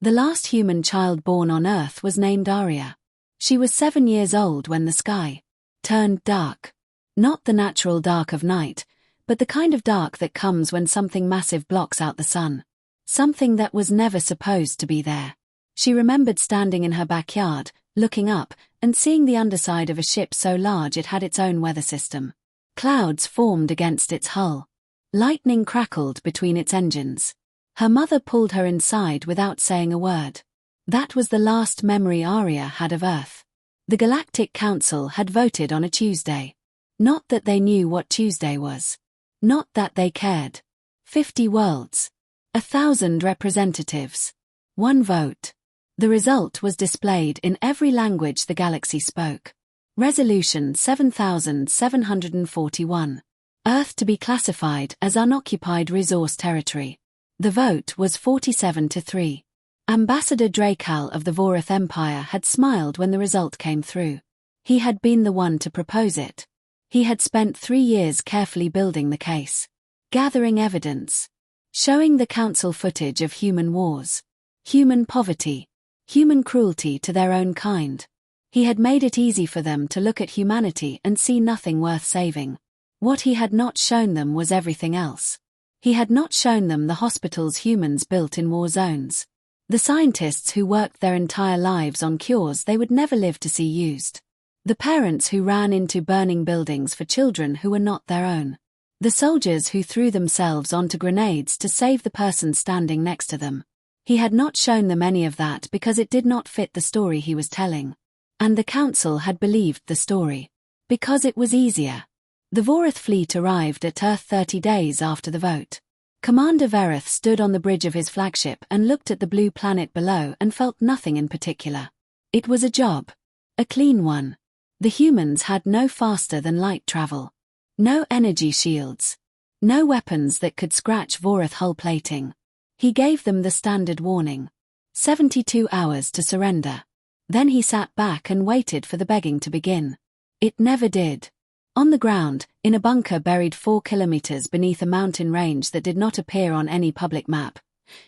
The last human child born on Earth was named Arya. She was 7 years old when the sky turned dark. Not the natural dark of night, but the kind of dark that comes when something massive blocks out the sun. Something that was never supposed to be there. She remembered standing in her backyard, looking up, and seeing the underside of a ship so large it had its own weather system. Clouds formed against its hull. Lightning crackled between its engines. Her mother pulled her inside without saying a word. That was the last memory Arya had of Earth. The Galactic Council had voted on a Tuesday. Not that they knew what Tuesday was. Not that they cared. 50 worlds. 1,000 representatives. 1 vote. The result was displayed in every language the galaxy spoke. Resolution 7741. Earth to be classified as unoccupied resource territory. The vote was 47-3. Ambassador Drakal of the Vorath Empire had smiled when the result came through. He had been the one to propose it. He had spent 3 years carefully building the case. Gathering evidence. Showing the council footage of human wars. Human poverty. Human cruelty to their own kind. He had made it easy for them to look at humanity and see nothing worth saving. What he had not shown them was everything else. He had not shown them the hospitals humans built in war zones. The scientists who worked their entire lives on cures they would never live to see used. The parents who ran into burning buildings for children who were not their own. The soldiers who threw themselves onto grenades to save the person standing next to them. He had not shown them any of that because it did not fit the story he was telling. And the council had believed the story. Because it was easier. The Vorath fleet arrived at Earth 30 days after the vote. Commander Verith stood on the bridge of his flagship and looked at the blue planet below and felt nothing in particular. It was a job. A clean one. The humans had no faster than light travel. No energy shields. No weapons that could scratch Vorath hull plating. He gave them the standard warning. 72 hours to surrender. Then he sat back and waited for the begging to begin. It never did. On the ground, in a bunker buried 4 kilometers beneath a mountain range that did not appear on any public map,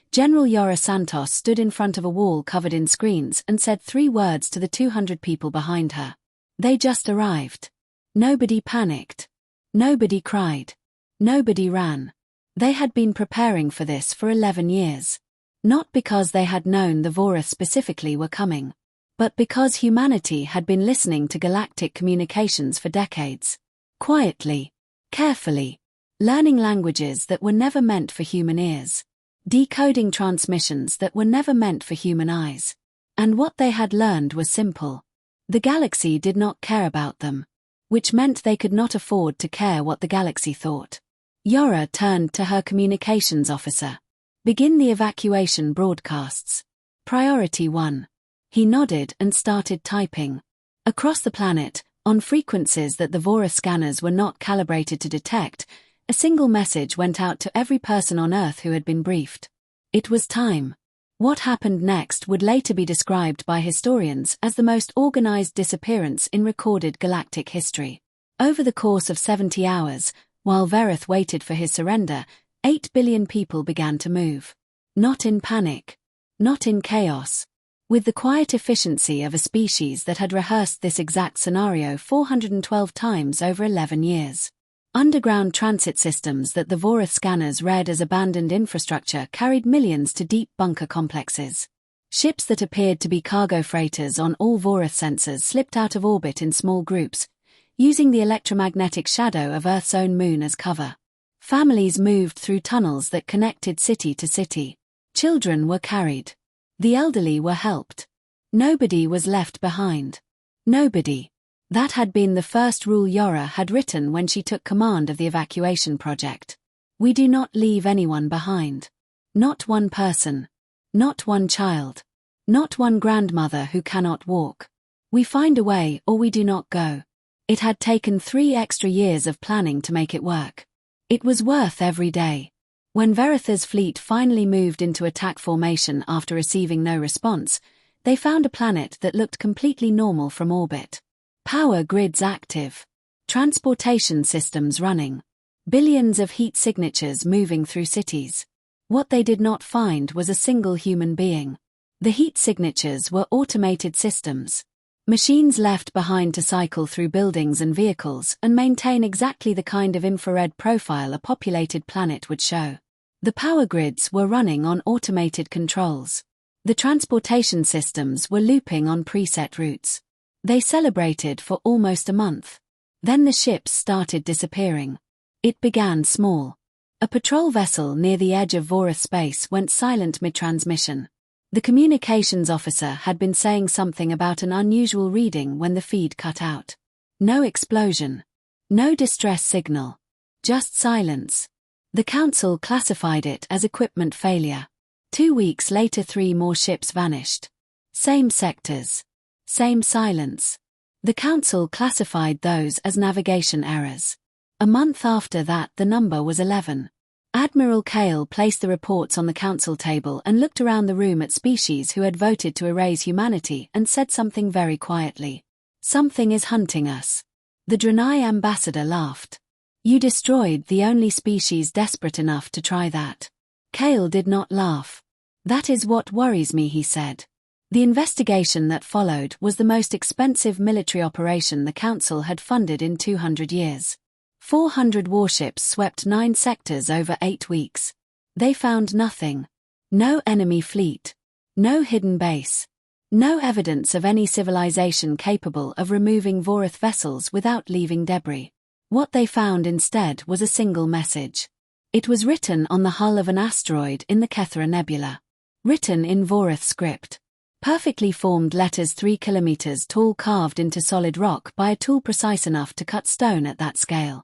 General Yora Santos stood in front of a wall covered in screens and said 3 words to the 200 people behind her. They just arrived. Nobody panicked. Nobody cried. Nobody ran. They had been preparing for this for 11 years. Not because they had known the Vorath specifically were coming. But because humanity had been listening to galactic communications for decades. Quietly. Carefully. Learning languages that were never meant for human ears. Decoding transmissions that were never meant for human eyes. And what they had learned was simple. The galaxy did not care about them. Which meant they could not afford to care what the galaxy thought. Yora turned to her communications officer. Begin the evacuation broadcasts. Priority 1. He nodded and started typing. Across the planet, on frequencies that the Vorath scanners were not calibrated to detect, a single message went out to every person on Earth who had been briefed. It was time. What happened next would later be described by historians as the most organized disappearance in recorded galactic history. Over the course of 70 hours, while Verith waited for his surrender, 8 billion people began to move. Not in panic. Not in chaos. With the quiet efficiency of a species that had rehearsed this exact scenario 412 times over 11 years. Underground transit systems that the Vorath scanners read as abandoned infrastructure carried millions to deep bunker complexes. Ships that appeared to be cargo freighters on all Vorath sensors slipped out of orbit in small groups, using the electromagnetic shadow of Earth's own moon as cover. Families moved through tunnels that connected city to city. Children were carried. The elderly were helped. Nobody was left behind. Nobody. That had been the first rule Yora had written when she took command of the evacuation project. We do not leave anyone behind. Not one person. Not one child. Not one grandmother who cannot walk. We find a way or we do not go. It had taken 3 extra years of planning to make it work. It was worth every day. When Verith's fleet finally moved into attack formation after receiving no response, they found a planet that looked completely normal from orbit. Power grids active. Transportation systems running. Billions of heat signatures moving through cities. What they did not find was a single human being. The heat signatures were automated systems. Machines left behind to cycle through buildings and vehicles and maintain exactly the kind of infrared profile a populated planet would show. The power grids were running on automated controls. The transportation systems were looping on preset routes. They celebrated for almost a month. Then the ships started disappearing. It began small. A patrol vessel near the edge of Vorith space went silent mid-transmission. The communications officer had been saying something about an unusual reading when the feed cut out. No explosion. No distress signal. Just silence. The council classified it as equipment failure. 2 weeks later 3 more ships vanished. Same sectors. Same silence. The council classified those as navigation errors. A month after that the number was 11. Admiral Kale placed the reports on the council table and looked around the room at species who had voted to erase humanity and said something very quietly. Something is hunting us. The Draenei ambassador laughed. You destroyed the only species desperate enough to try that. Kale did not laugh. That is what worries me, he said. The investigation that followed was the most expensive military operation the council had funded in 200 years. 400 warships swept 9 sectors over 8 weeks. They found nothing. No enemy fleet. No hidden base. No evidence of any civilization capable of removing Vorith vessels without leaving debris. What they found instead was a single message. It was written on the hull of an asteroid in the Kethera Nebula. Written in Vorith script. Perfectly formed letters 3 kilometers tall carved into solid rock by a tool precise enough to cut stone at that scale.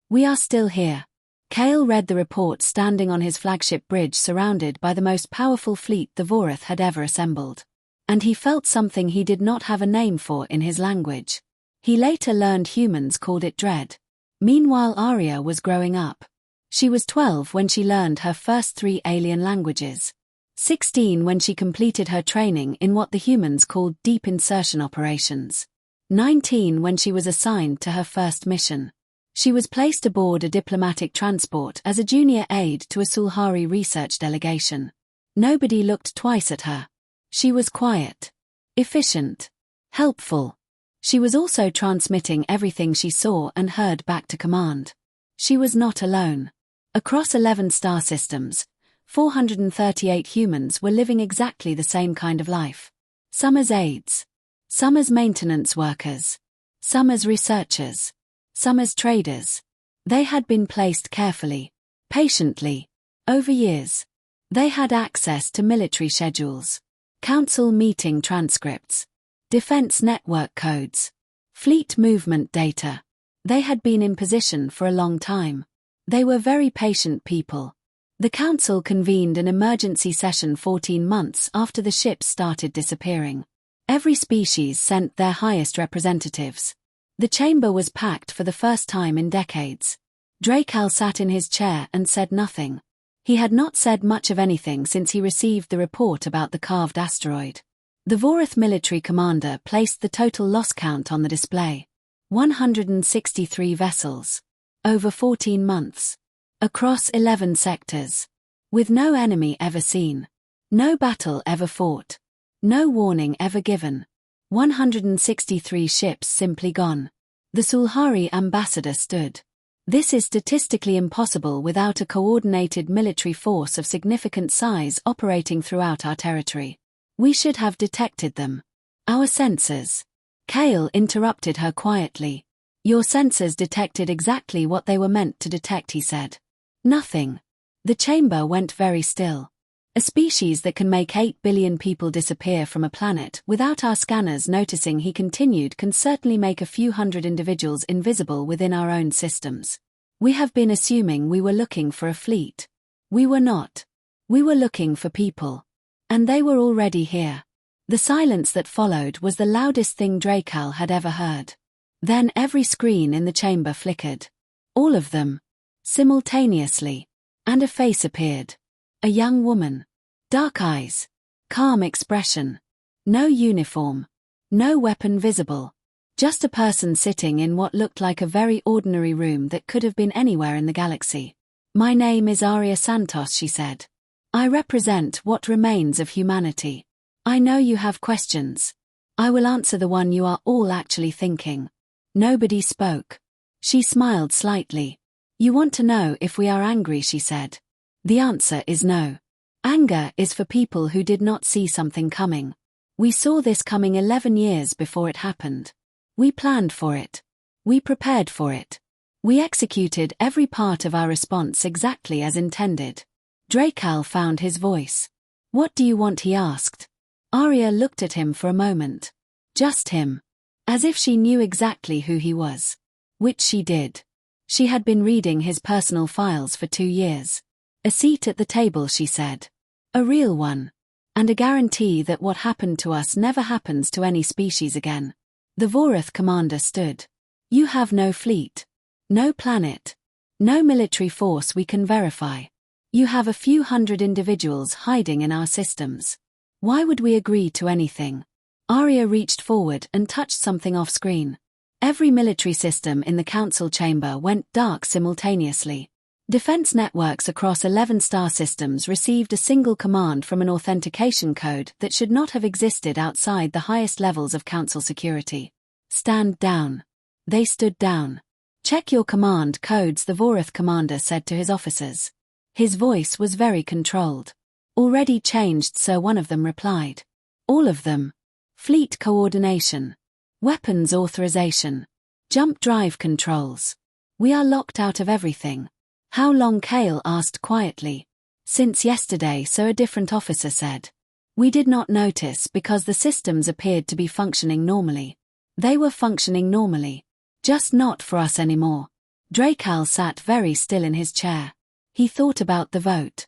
We are still here. Kale read the report standing on his flagship bridge surrounded by the most powerful fleet the Vorith had ever assembled. And he felt something he did not have a name for in his language. He later learned humans called it dread. Meanwhile Arya was growing up. She was 12 when she learned her first 3 alien languages. 16 when she completed her training in what the humans called deep insertion operations. 19 when she was assigned to her first mission. She was placed aboard a diplomatic transport as a junior aide to a Sulhari research delegation. Nobody looked twice at her. She was quiet, efficient, helpful. She was also transmitting everything she saw and heard back to command. She was not alone. Across 11 star systems, 438 humans were living exactly the same kind of life. Some as aides. Some as maintenance workers. Some as researchers. Some as traders. They had been placed carefully, patiently, over years. They had access to military schedules, council meeting transcripts, defense network codes, fleet movement data. They had been in position for a long time. They were very patient people. The council convened an emergency session 14 months after the ships started disappearing. Every species sent their highest representatives. The chamber was packed for the first time in decades. Dracal sat in his chair and said nothing. He had not said much of anything since he received the report about the carved asteroid. The Vorith military commander placed the total loss count on the display. 163 vessels. Over 14 months. Across 11 sectors. With no enemy ever seen. No battle ever fought. No warning ever given. 163 ships simply gone. The Sulhari ambassador stood. This is statistically impossible without a coordinated military force of significant size operating throughout our territory. We should have detected them. Our sensors. Kale interrupted her quietly. Your sensors detected exactly what they were meant to detect, he said. Nothing. The chamber went very still. A species that can make 8 billion people disappear from a planet without our scanners noticing, he continued, can certainly make a few hundred individuals invisible within our own systems. We have been assuming we were looking for a fleet. We were not. We were looking for people. And they were already here. The silence that followed was the loudest thing Dracal had ever heard. Then every screen in the chamber flickered. All of them. Simultaneously. And a face appeared. A young woman. Dark eyes. Calm expression. No uniform. No weapon visible. Just a person sitting in what looked like a very ordinary room that could have been anywhere in the galaxy. My name is Arya Santos, she said. I represent what remains of humanity. I know you have questions. I will answer the one you are all actually thinking. Nobody spoke. She smiled slightly. You want to know if we are angry, she said. The answer is no. Anger is for people who did not see something coming. We saw this coming 11 years before it happened. We planned for it. We prepared for it. We executed every part of our response exactly as intended. Dracal found his voice. What do you want? He asked. Arya looked at him for a moment. Just him. As if she knew exactly who he was. Which she did. She had been reading his personal files for 2 years. A seat at the table, she said. A real one. And a guarantee that what happened to us never happens to any species again. The Vorath commander stood. You have no fleet. No planet. No military force we can verify. You have a few hundred individuals hiding in our systems. Why would we agree to anything? Arya reached forward and touched something off screen. Every military system in the council chamber went dark simultaneously. Defense networks across 11 star systems received a single command from an authentication code that should not have existed outside the highest levels of council security. Stand down. They stood down. Check your command codes, the Vorath commander said to his officers. His voice was very controlled. Already changed, sir, one of them replied. All of them. Fleet coordination. Weapons authorization. Jump drive controls. We are locked out of everything. How long? Kale asked quietly. Since yesterday, so a different officer said. We did not notice because the systems appeared to be functioning normally. They were functioning normally. Just not for us anymore. Dracal sat very still in his chair. He thought about the vote.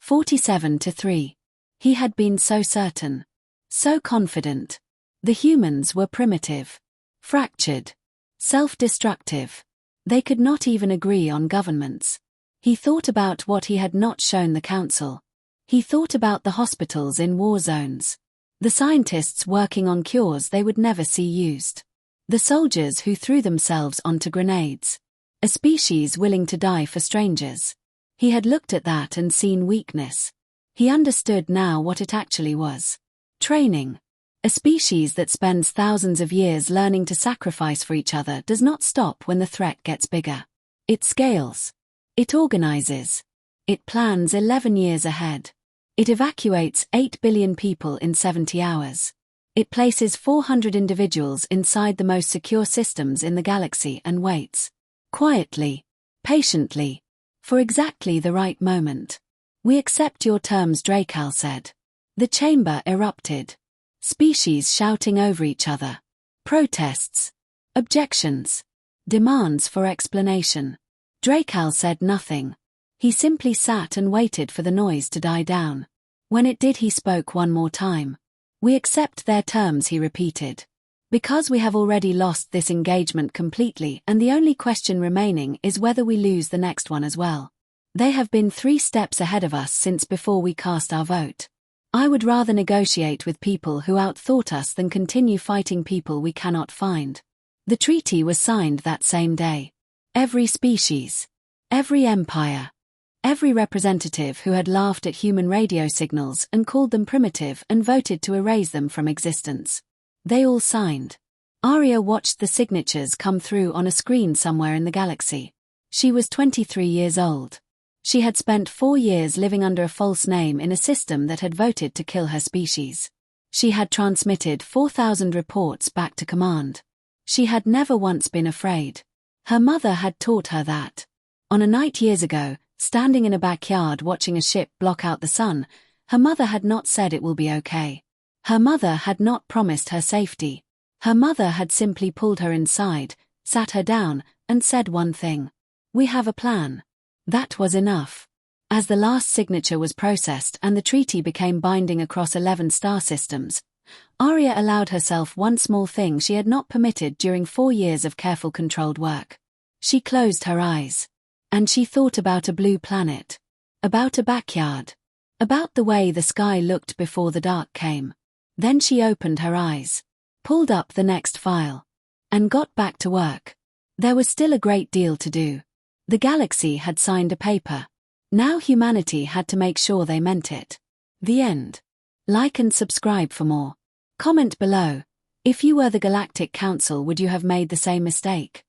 47-3. He had been so certain. So confident. The humans were primitive. Fractured. Self-destructive. They could not even agree on governments. He thought about what he had not shown the council. He thought about the hospitals in war zones. The scientists working on cures they would never see used. The soldiers who threw themselves onto grenades. A species willing to die for strangers. He had looked at that and seen weakness. He understood now what it actually was. Training. A species that spends thousands of years learning to sacrifice for each other does not stop when the threat gets bigger. It scales. It organizes. It plans 11 years ahead. It evacuates 8 billion people in 70 hours. It places 400 individuals inside the most secure systems in the galaxy and waits. Quietly. Patiently. For exactly the right moment. We accept your terms, Dracal said. The chamber erupted. Species shouting over each other. Protests. Objections. Demands for explanation. Dracal said nothing. He simply sat and waited for the noise to die down. When it did, he spoke one more time. We accept their terms, he repeated. Because we have already lost this engagement completely, and the only question remaining is whether we lose the next one as well. They have been 3 steps ahead of us since before we cast our vote. I would rather negotiate with people who outthought us than continue fighting people we cannot find. The treaty was signed that same day. Every species. Every empire. Every representative who had laughed at human radio signals and called them primitive and voted to erase them from existence. They all signed. Arya watched the signatures come through on a screen somewhere in the galaxy. She was 23 years old. She had spent 4 years living under a false name in a system that had voted to kill her species. She had transmitted 4,000 reports back to command. She had never once been afraid. Her mother had taught her that. On a night years ago, standing in a backyard watching a ship block out the sun, her mother had not said it will be okay. Her mother had not promised her safety. Her mother had simply pulled her inside, sat her down, and said one thing. We have a plan. That was enough. As the last signature was processed and the treaty became binding across 11 star systems, Arya allowed herself one small thing she had not permitted during 4 years of careful controlled work. She closed her eyes. And she thought about a blue planet. About a backyard. About the way the sky looked before the dark came. Then she opened her eyes. Pulled up the next file. And got back to work. There was still a great deal to do. The galaxy had signed a paper. Now humanity had to make sure they meant it. The end. Like and subscribe for more. Comment below. If you were the Galactic Council, would you have made the same mistake?